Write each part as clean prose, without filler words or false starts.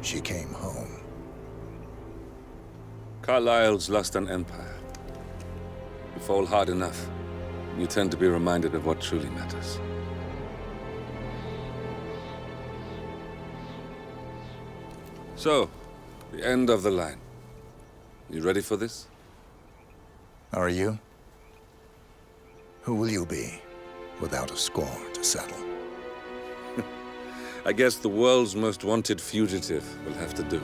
she came home. Carlyle's lost an empire. You fall hard enough, you tend to be reminded of what truly matters. So, the end of the line. You ready for this? Are you? Who will you be, without a score to settle? I guess the world's most wanted fugitive will have to do.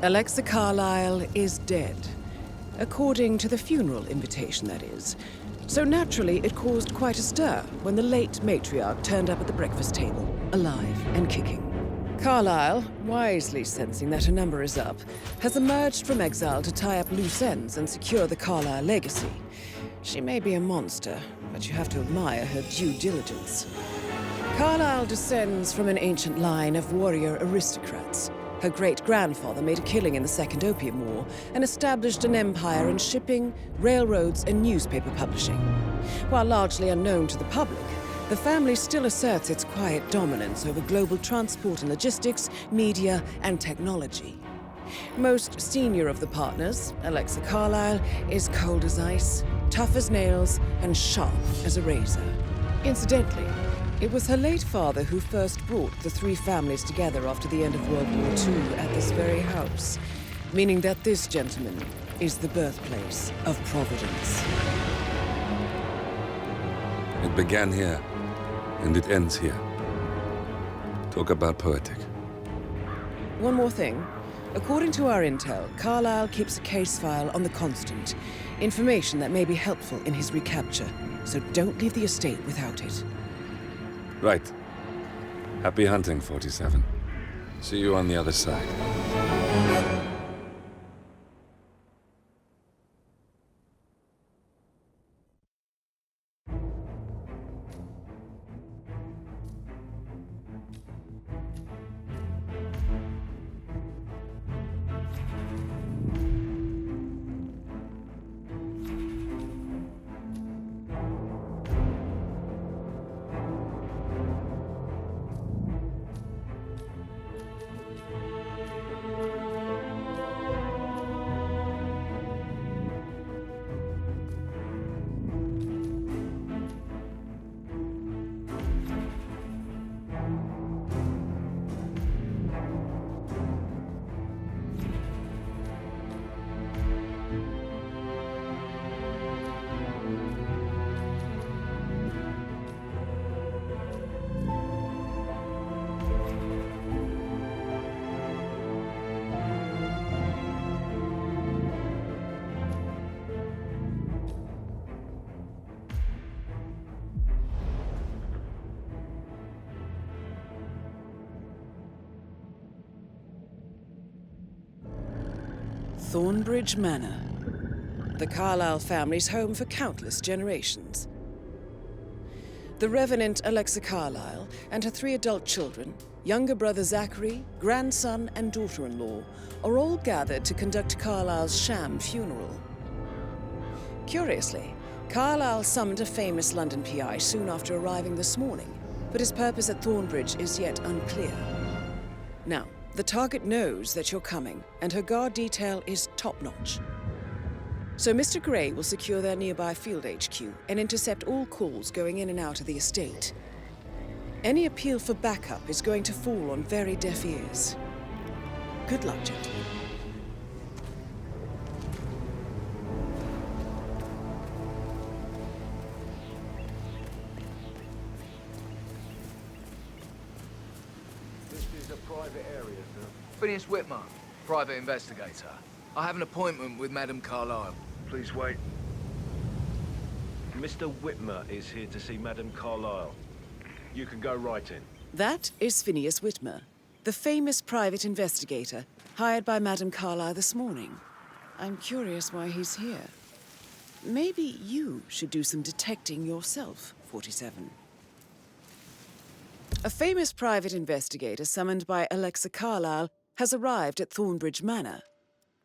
Alexa Carlyle is dead. According to the funeral invitation, that is. So naturally, it caused quite a stir when the late matriarch turned up at the breakfast table, alive and kicking. Carlyle, wisely sensing that her number is up, has emerged from exile to tie up loose ends and secure the Carlyle legacy. She may be a monster, but you have to admire her due diligence. Carlyle descends from an ancient line of warrior aristocrats. Her great-grandfather made a killing in the Second Opium War and established an empire in shipping, railroads, and newspaper publishing. While largely unknown to the public, the family still asserts its quiet dominance over global transport and logistics, media, and technology. Most senior of the partners, Alexa Carlyle, is cold as ice, tough as nails, and sharp as a razor. Incidentally, it was her late father who first brought the three families together after the end of World War II at this very house, meaning that this gentleman is the birthplace of Providence. It began here, and it ends here. Talk about poetic. One more thing. According to our intel, Carlyle keeps a case file on the Constant, information that may be helpful in his recapture, so don't leave the estate without it. Right. Happy hunting, 47. See you on the other side. Thornbridge Manor, the Carlyle family's home for countless generations. The Revenant Alexa Carlyle and her 3 adult children, younger brother Zachary, grandson, and daughter-in-law, are all gathered to conduct Carlyle's sham funeral. Curiously, Carlyle summoned a famous London PI soon after arriving this morning, but his purpose at Thornbridge is yet unclear. Now, the target knows that you're coming, and her guard detail is top-notch. So Mr. Gray will secure their nearby field HQ and intercept all calls going in and out of the estate. Any appeal for backup is going to fall on very deaf ears. Good luck, gentlemen. Private area, sir. Phineas Whitmer, private investigator. I have an appointment with Madame Carlyle. Please wait. Mr. Whitmer is here to see Madame Carlyle. You can go right in. That is Phineas Whitmer, the famous private investigator hired by Madame Carlyle this morning. I'm curious why he's here. Maybe you should do some detecting yourself, 47. A famous private investigator summoned by Alexa Carlyle has arrived at Thornbridge Manor.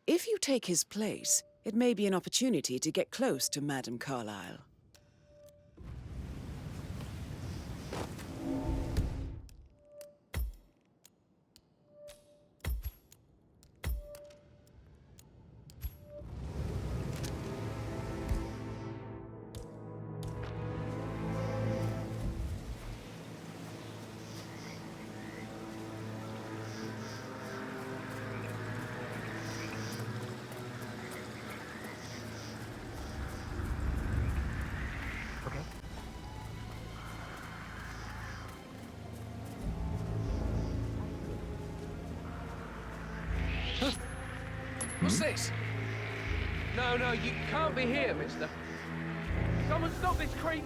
If you take his place, it may be an opportunity to get close to Madame Carlyle. What's this? No, you can't be here, mister. Someone stop this creep!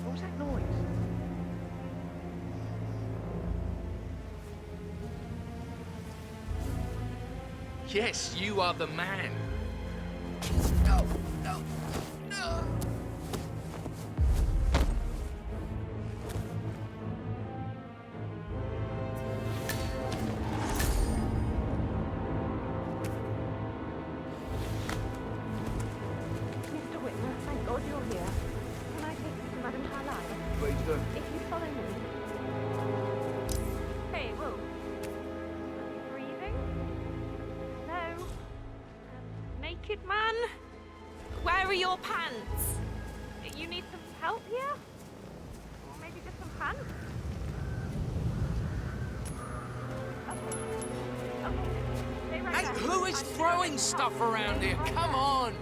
What was that noise? Yes, you are the man. No, no, no. Mr. Whitmer, thank God you're here. Can I take you to Madame Carlyle? Please do. If you follow me. Hey, whoa. Are you breathing? Hello? Naked man? Where are your pants? You need some help here? Or maybe just some pants? Okay. Stay right Hey, there. who is I'm throwing down. stuff around here? Right Come there. on!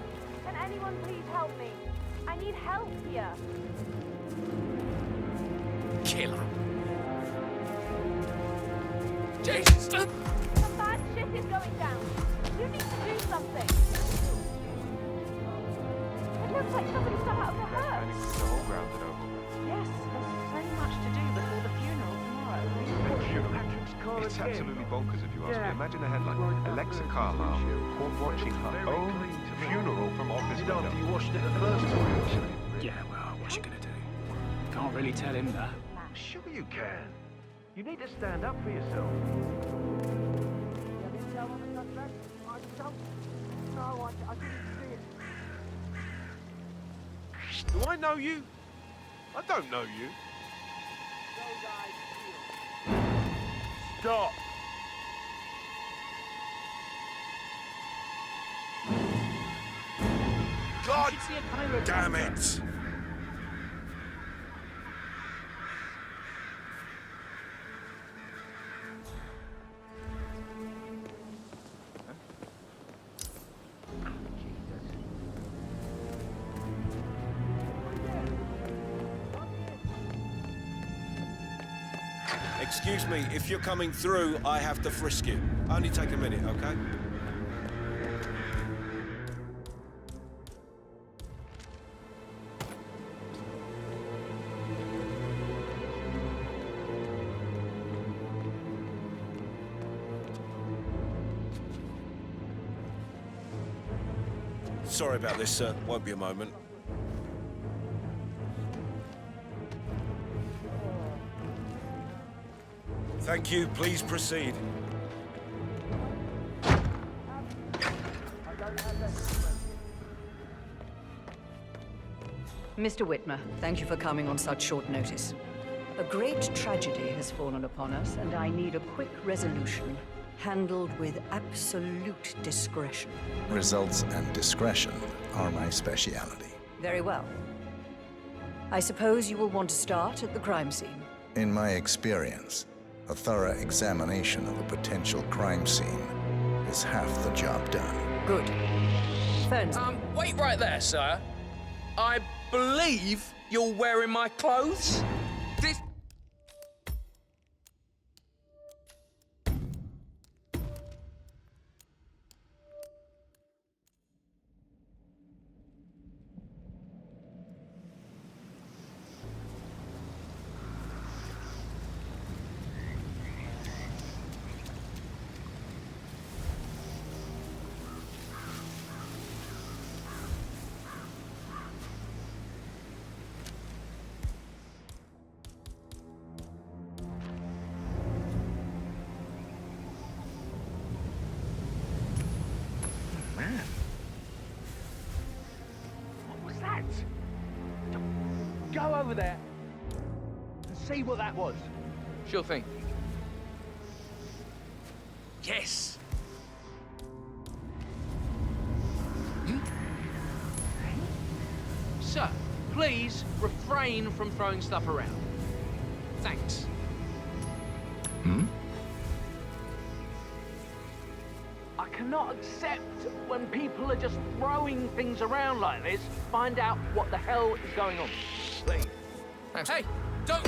Can anyone please help me? I need help here. Killer. Jesus! Some bad shit is going down. You need to do something. It looks like somebody's come out of the hearse. The whole ground at over. Yes, there's so much to do before the funeral tomorrow. Patrick's car It's again. absolutely bonkers if you ask me. Yeah. Imagine the headline. Alexa Carlisle caught watching her own funeral from office Did after you window. washed it the first time. Yeah, well, what's you gonna do? Can't really tell him that. Sure you can. You need to stand up for yourself. Do I know you? I don't know you. Stop! God damn it! Excuse me, if you're coming through, I have to frisk you. Only take a minute, okay? Sorry about this, sir. Won't be a moment. Thank you. Please proceed. Mr. Whitmer, thank you for coming on such short notice. A great tragedy has fallen upon us, and I need a quick resolution, handled with absolute discretion. Results and discretion are my speciality. Very well. I suppose you will want to start at the crime scene. In my experience, a thorough examination of a potential crime scene is half the job done. Good. Ferns. Wait right there, sir. I believe you're wearing my clothes. This... Man. What was that? Go over there and see what that was. Sure thing. Yes. Sir, please refrain from throwing stuff around. Thanks. I cannot accept when people are just throwing things around like this. Find out what the hell is going on. Please. Thanks. Hey, don't...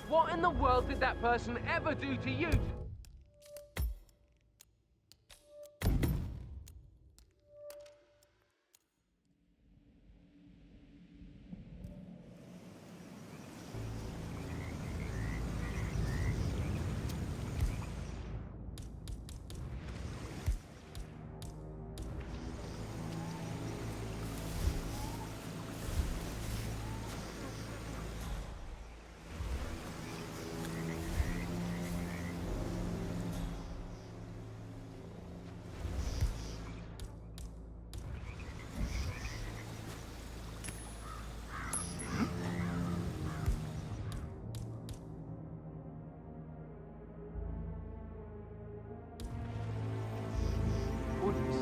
What in the world did that person ever do to you?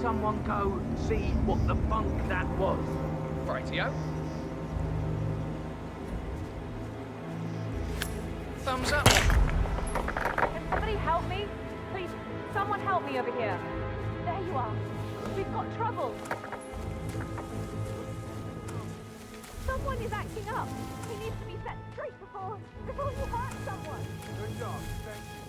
Someone go see what the funk that was. Rightio. Thumbs up. Can somebody help me? Please, someone help me over here. There you are. We've got trouble. Someone is acting up. He needs to be set straight before you hurt someone. Good job. Thank you.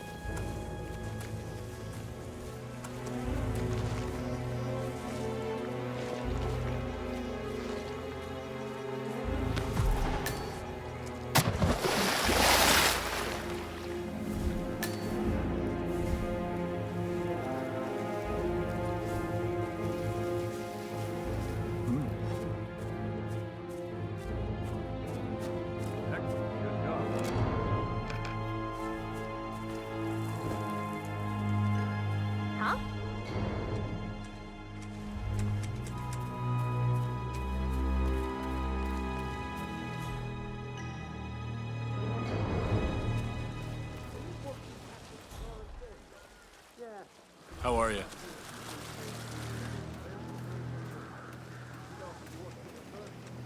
Huh? How are you?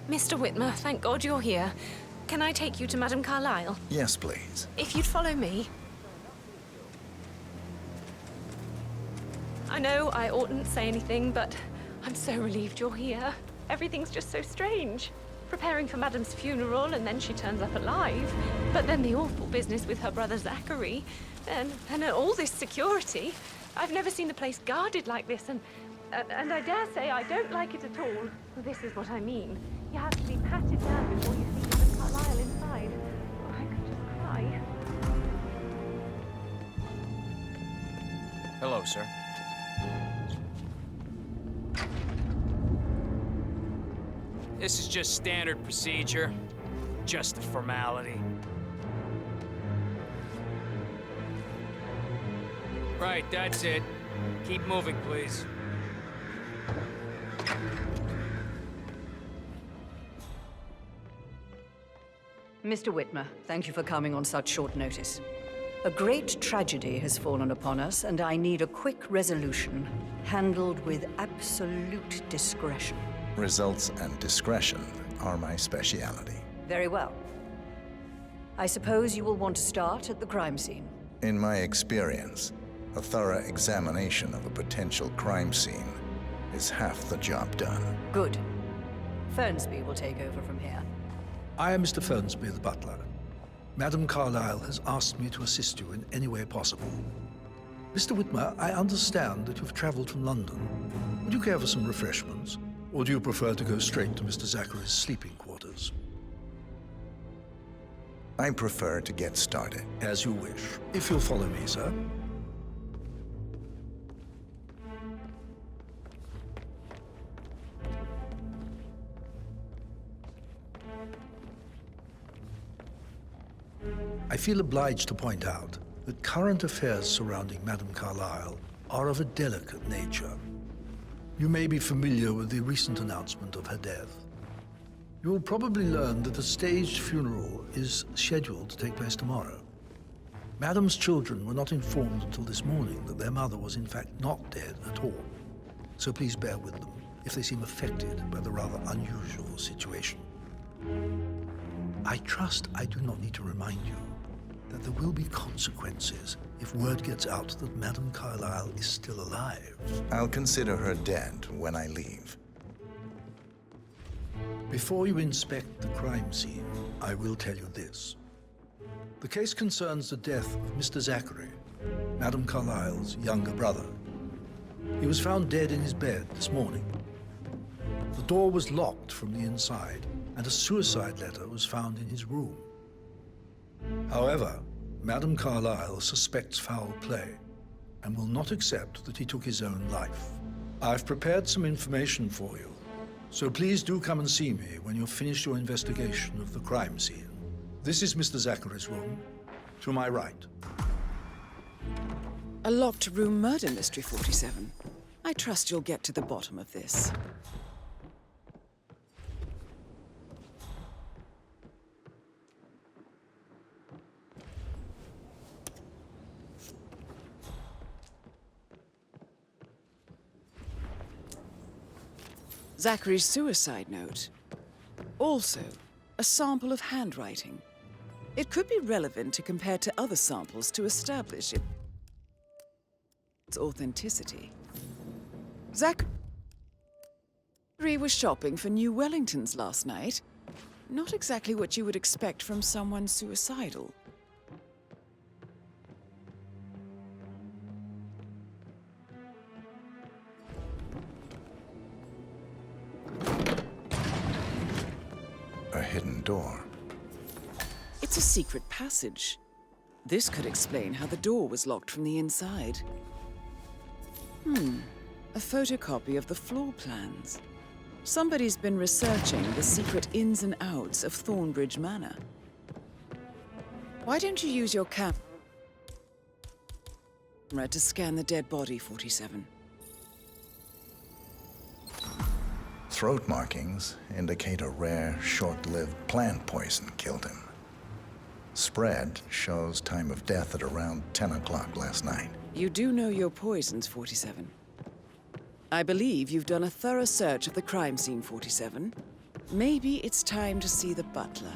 Mr. Whitmer, thank God you're here. Can I take you to Madame Carlyle? Yes, please. If you'd follow me. I know I oughtn't say anything, but I'm so relieved you're here. Everything's just so strange. Preparing for Madame's funeral, and then she turns up alive. But then the awful business with her brother Zachary, and all this security. I've never seen the place guarded like this, and I dare say I don't like it at all. This is what I mean. You have to be patted down before you see Madame Carlyle inside. I could just cry. Hello, sir. This is just standard procedure. Just a formality. Right, that's it. Keep moving, please. Mr. Whitmer, thank you for coming on such short notice. A great tragedy has fallen upon us, and I need a quick resolution, handled with absolute discretion. Results and discretion are my speciality. Very well. I suppose you will want to start at the crime scene. In my experience, a thorough examination of a potential crime scene is half the job done. Good. Fernsby will take over from here. I am Mr. Fernsby, the butler. Madame Carlyle has asked me to assist you in any way possible. Mr. Whitmer, I understand that you've traveled from London. Would you care for some refreshments? Or do you prefer to go straight to Mr. Zachary's sleeping quarters? I prefer to get started. As you wish. If you'll follow me, sir. I feel obliged to point out that current affairs surrounding Madame Carlyle are of a delicate nature. You may be familiar with the recent announcement of her death. You will probably learn that a staged funeral is scheduled to take place tomorrow. Madame's children were not informed until this morning that their mother was in fact not dead at all. So please bear with them. if they seem affected by the rather unusual situation. I trust I do not need to remind you that there will be consequences if word gets out that Madame Carlyle is still alive. I'll consider her dead when I leave. Before you inspect the crime scene, I will tell you this. The case concerns the death of Mr. Zachary, Madame Carlyle's younger brother. He was found dead in his bed this morning. The door was locked from the inside, and a suicide letter was found in his room. However, Madame Carlyle suspects foul play and will not accept that he took his own life. I've prepared some information for you, so please do come and see me when you've finished your investigation of the crime scene. This is Mr. Zachary's room, to my right. A locked room murder mystery, 47. I trust you'll get to the bottom of this. Zachary's suicide note. Also, a sample of handwriting. It could be relevant to compare to other samples to establish its authenticity. Zachary was shopping for new Wellingtons last night. Not exactly what you would expect from someone suicidal. A hidden door. It's a secret passage. This could explain how the door was locked from the inside. A photocopy of the floor plans. Somebody's been researching the secret ins and outs of Thornbridge Manor. Why don't you use your camera to scan the dead body, 47? Throat markings indicate a rare, short-lived plant poison killed him. Spread shows time of death at around 10 o'clock last night. You do know your poisons, 47. I believe you've done a thorough search of the crime scene, 47. Maybe it's time to see the butler.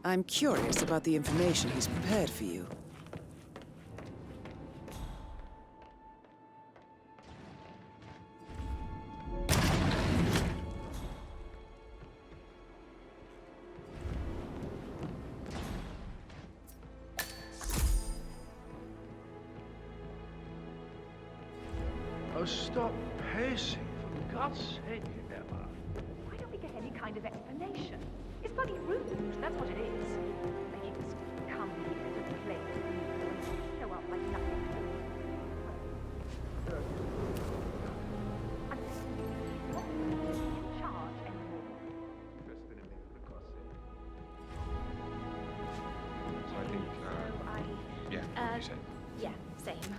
I'm curious about the information he's prepared for you. Oh, stop pacing, for God's sake, Emma. Why don't we get any kind of explanation? It's bloody rude, that's what it is. That you just come here to play and show up like nothing. I'm not in charge anymore. So I think, yeah, what you said. Yeah, same.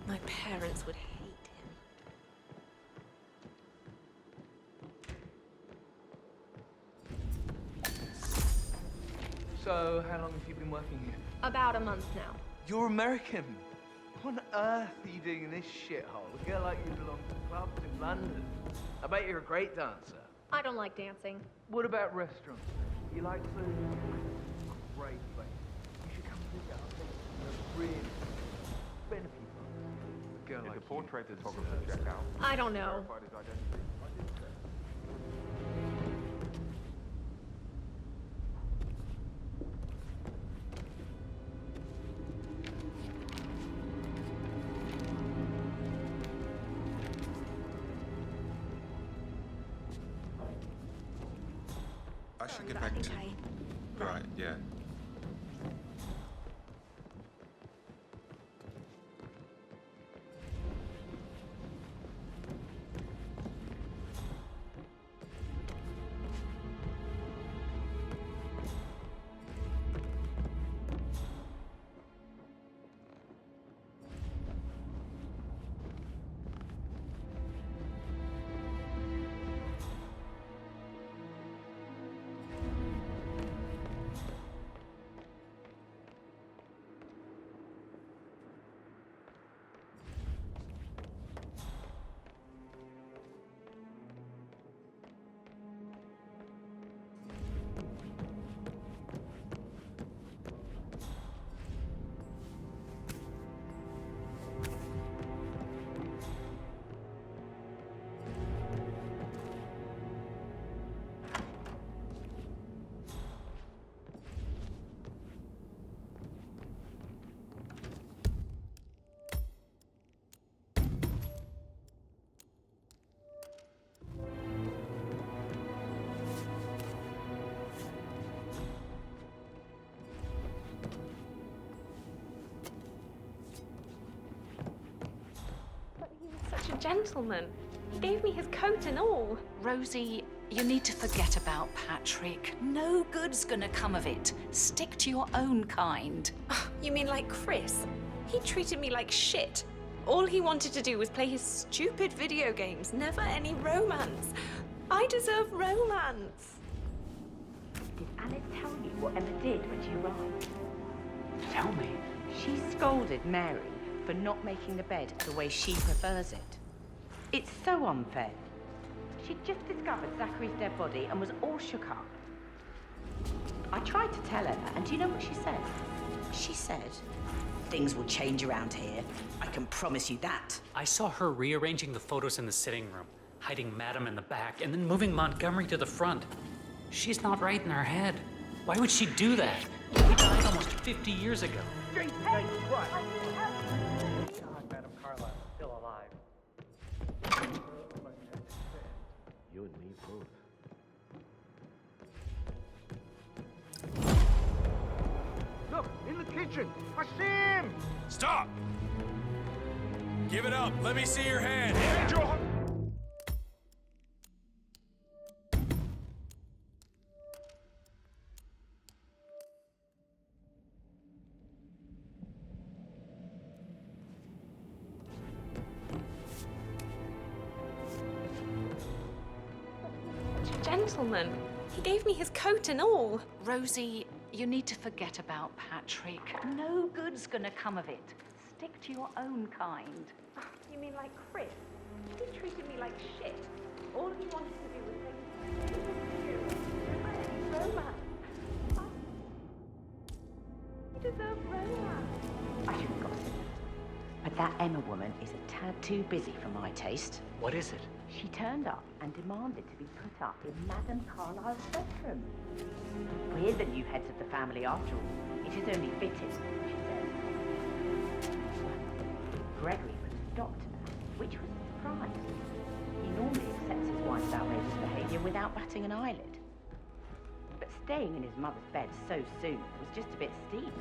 My parents would hate him. So, how long have you been working here? About a month now. You're American. What on earth are you doing in this shithole? A girl like you belongs to clubs in London. I bet you're a great dancer. I don't like dancing. What about restaurants? You like food? Great place. You should come visit our place. They're really benefit. A girl Did like the portrait you photographer deserves check out? I don't know. Verified his identity? I should get back to... Right, yeah. gentleman. He gave me his coat and all. Rosie, you need to forget about Patrick. No good's gonna come of it. Stick to your own kind. You mean like Chris? He treated me like shit. All he wanted to do was play his stupid video games, never any romance. I deserve romance. Did Alice tell you what Emma did when she arrived? Tell me. She scolded Mary for not making the bed the way she prefers it. It's so unfair. She'd just discovered Zachary's dead body and was all shook up. I tried to tell Emma, and do you know what she said? She said, "Things will change around here. I can promise you that." I saw her rearranging the photos in the sitting room, hiding Madam in the back, and then moving Montgomery to the front. She's not right in her head. Why would she do that? We died almost 50 years ago. God, Madam Carlisle is still alive. You and me both. Look, in the kitchen. I see him. Stop! Give it up. Let me see your hand. Gentleman. He gave me his coat and all. Rosie, you need to forget about Patrick. No good's gonna come of it. Stick to your own kind. You mean like Chris? He treated me like shit. All he wanted to do was play his stupid video games, never any romance. I deserve romance. I shouldn't gossip. But that Emma woman is a tad too busy for my taste. What is it? She turned up and demanded to be put up in Madame Carlisle's bedroom. We're the new heads of the family after all. It is only fitting, she said. Gregory put a stop to that, which was a surprise. He normally accepts his wife's outrageous behaviour without batting an eyelid. But staying in his mother's bed so soon was just a bit steep.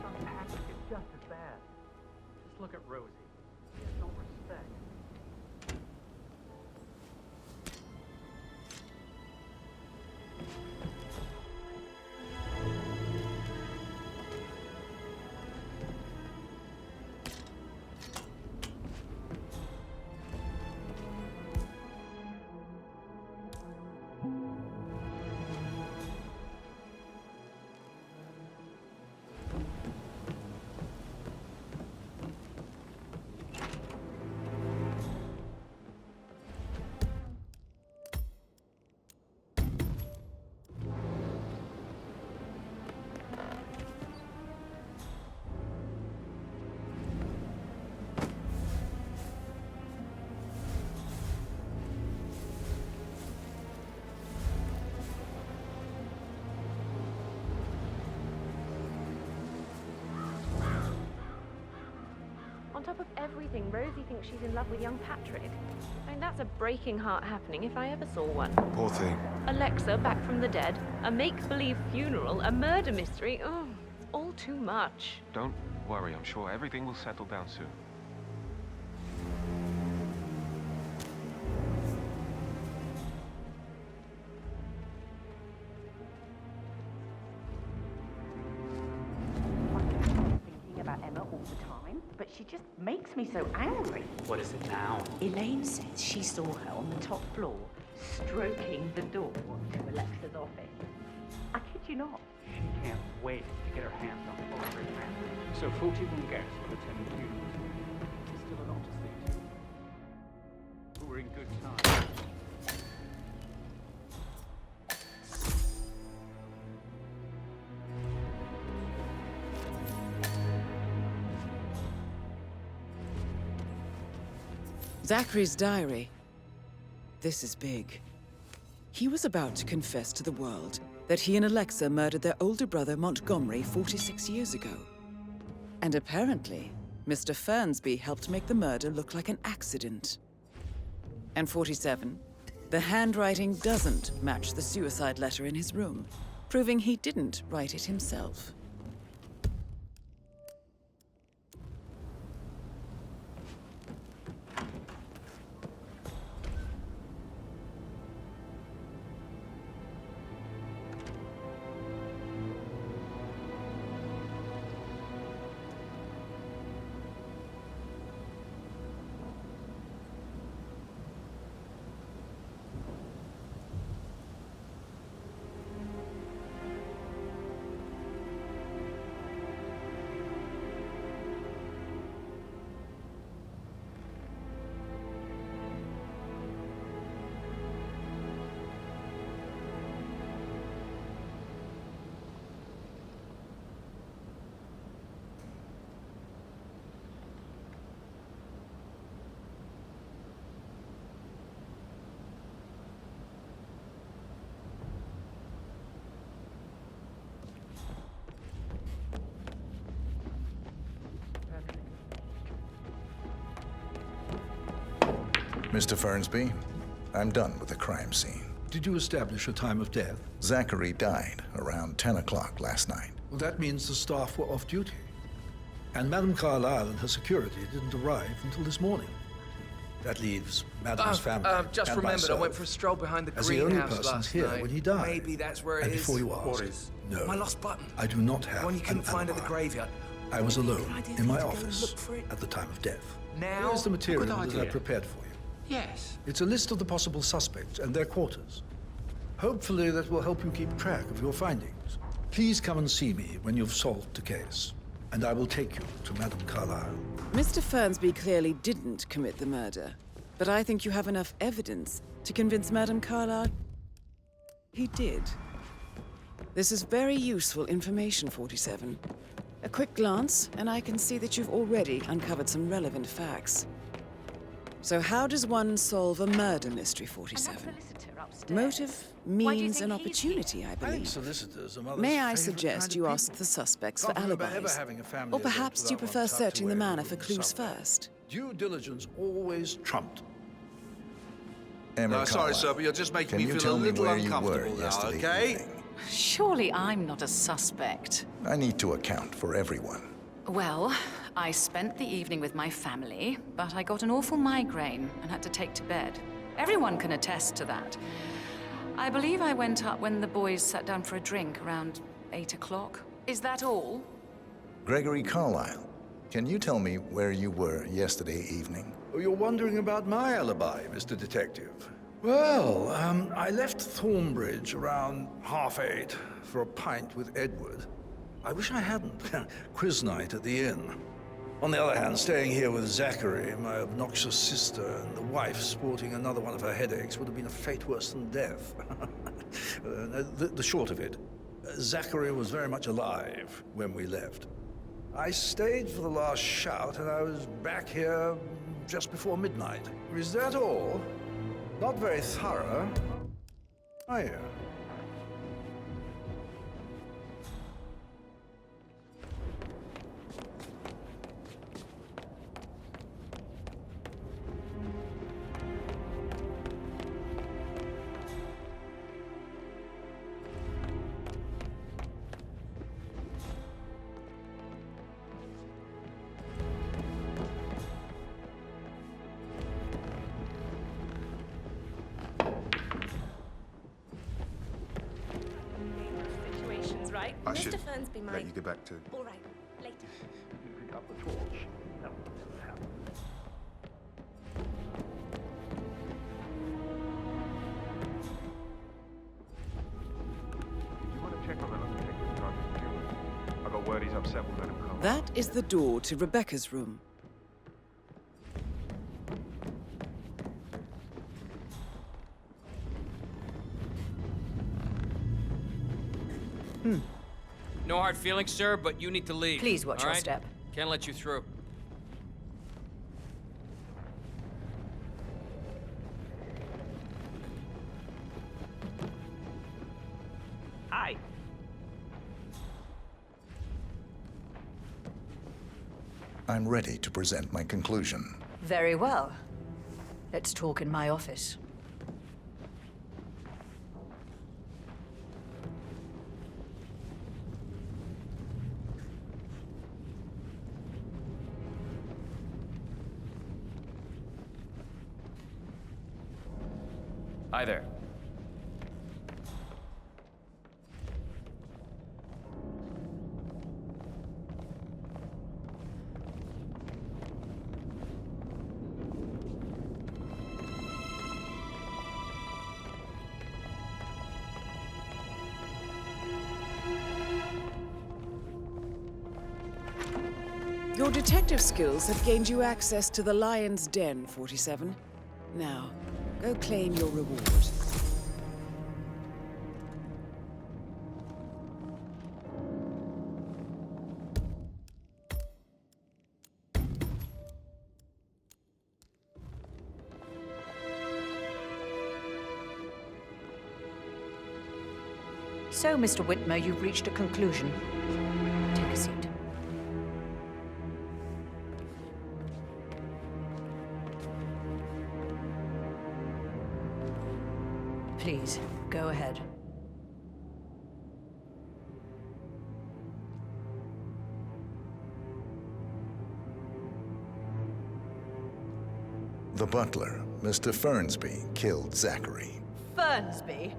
Son Patrick is just as bad. Just look at Rosie. He has no respect. On top of everything, Rosie thinks she's in love with young Patrick. I mean, that's a breaking heart happening if I ever saw one. Poor thing. Alexa back from the dead, a make-believe funeral, a murder mystery. Oh, it's all too much. Don't worry, I'm sure everything will settle down soon. Thinking about Emma all the time, but she just makes me so angry. What is it now? Elaine says she saw her on the top floor, stroking the door to Alexa's office. I kid you not. She can't wait to get her hands on the photograph. So 41 guests will attend the funeral. There's still a lot to see to. We're in good time. Zachary's diary. This is big. He was about to confess to the world that he and Alexa murdered their older brother Montgomery 46 years ago. And apparently, Mr. Fernsby helped make the murder look like an accident. And 47, the handwriting doesn't match the suicide letter in his room, proving he didn't write it himself. Mr. Fernsby, I'm done with the crime scene. Did you establish a time of death? Zachary died around 10 o'clock last night. Well, that means the staff were off duty. And Madame Carlyle and her security didn't arrive until this morning. That leaves Madame's family Just and remembered, I myself went for a stroll behind the as the only greenhouse persons last here night. when he died. Maybe that's where it and is. before you ask, What is? no, My lost button. I do not have The one you couldn't an find at the alibi. graveyard. I was alone Good idea in my to go and office look for it. at the time of death. Now? Here's the material Good that I idea. prepared for you. Yes. It's a list of the possible suspects and their quarters. Hopefully that will help you keep track of your findings. Please come and see me when you've solved the case, and I will take you to Madame Carlyle. Mr. Fernsby clearly didn't commit the murder, but I think you have enough evidence to convince Madame Carlyle he did. This is very useful information, 47. A quick glance, and I can see that you've already uncovered some relevant facts. So how does one solve a murder mystery, 47? Motive, means, and opportunity, I believe. Solicitors are mother's May I favorite suggest kind you of ask people. the suspects Can't for remember ever alibis? having a family Or event perhaps you without prefer one tucked searching the away manor in for the clues somewhere. first? Due diligence always trumped. Emma sorry, Carlyle, sir, but you're just making can me you feel tell a me little where you uncomfortable were now, yesterday okay? evening? Surely I'm not a suspect. I need to account for everyone. Well, I spent the evening with my family, but I got an awful migraine and had to take to bed. Everyone can attest to that. I believe I went up when the boys sat down for a drink around 8 o'clock. Is that all? Gregory Carlyle, can you tell me where you were yesterday evening? Oh, you're wondering about my alibi, Mr. Detective. Well, I left Thornbridge around 8:30 for a pint with Edward. I wish I hadn't. Quiz night at the inn. On the other hand, staying here with Zachary, my obnoxious sister, and the wife sporting another one of her headaches would have been a fate worse than death. The short of it, Zachary was very much alive when we left. I stayed for the last shout, and I was back here just before midnight. Is that all? Not very thorough, are you? Situations, right? I should Mr. Fernsby might. let you get back to... All right, later. Pick up the torch. That would never happen. You want to check on that other detective driving fuel? I got word he's upset with Madame Carlyle. That is the door to Rebecca's room. No hard feelings, sir, but you need to leave. Please watch all your right? step. Can't let you through. Hi. I'm ready to present my conclusion. Very well. Let's talk in my office. Hi there. Your detective skills have gained you access to the Lion's Den, 47. Now, go claim your reward. So, Mr. Whitmer, you've reached a conclusion. Take a seat. Please, go ahead. The butler, Mr. Fernsby, killed Zachary. Fernsby?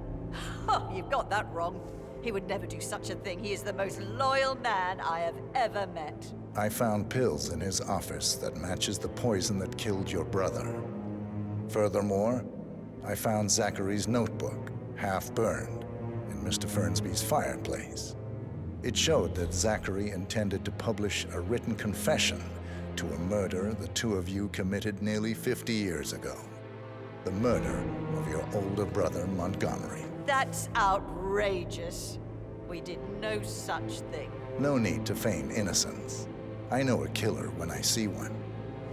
Oh, you've got that wrong. He would never do such a thing. He is the most loyal man I have ever met. I found pills in his office that matches the poison that killed your brother. Furthermore, I found Zachary's notebook, half burned, in Mr. Fernsby's fireplace. It showed that Zachary intended to publish a written confession to a murder the two of you committed nearly 50 years ago. The murder of your older brother, Montgomery. That's outrageous. We did no such thing. No need to feign innocence. I know a killer when I see one,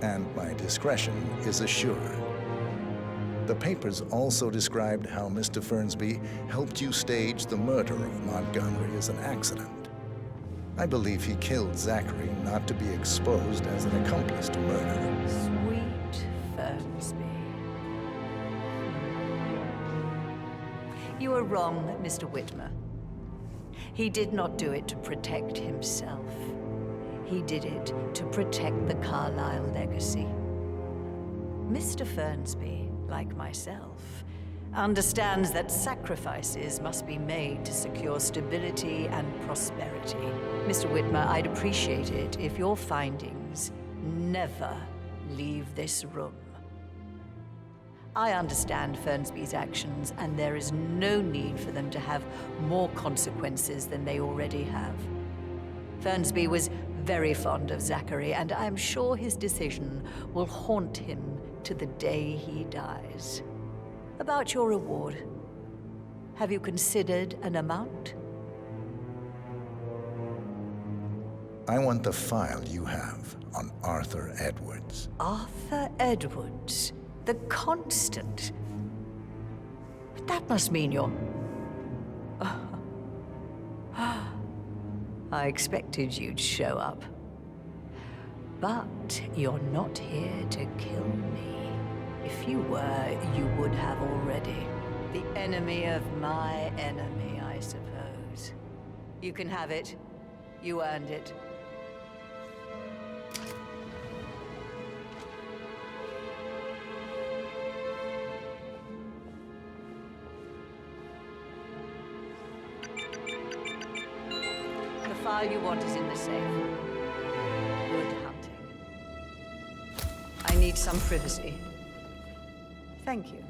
and my discretion is assured. The papers also described how Mr. Fernsby helped you stage the murder of Montgomery as an accident. I believe he killed Zachary not to be exposed as an accomplice to murder. Sweet Fernsby. You are wrong, Mr. Whitmer. He did not do it to protect himself. He did it to protect the Carlyle legacy. Mr. Fernsby, like myself, understands that sacrifices must be made to secure stability and prosperity. Mr. Whitmer, I'd appreciate it if your findings never leave this room. I understand Fernsby's actions, and there is no need for them to have more consequences than they already have. Fernsby was very fond of Zachary, and I'm sure his decision will haunt him to the day he dies. About your reward, have you considered an amount? I want the file you have on Arthur Edwards. Arthur Edwards, the Constant. But that must mean you're... I expected you'd show up. But you're not here to kill me. If you were, you would have already. The enemy of my enemy, I suppose. You can have it. You earned it. The file you want is in the safe. Good hunting. I need some privacy. Thank you.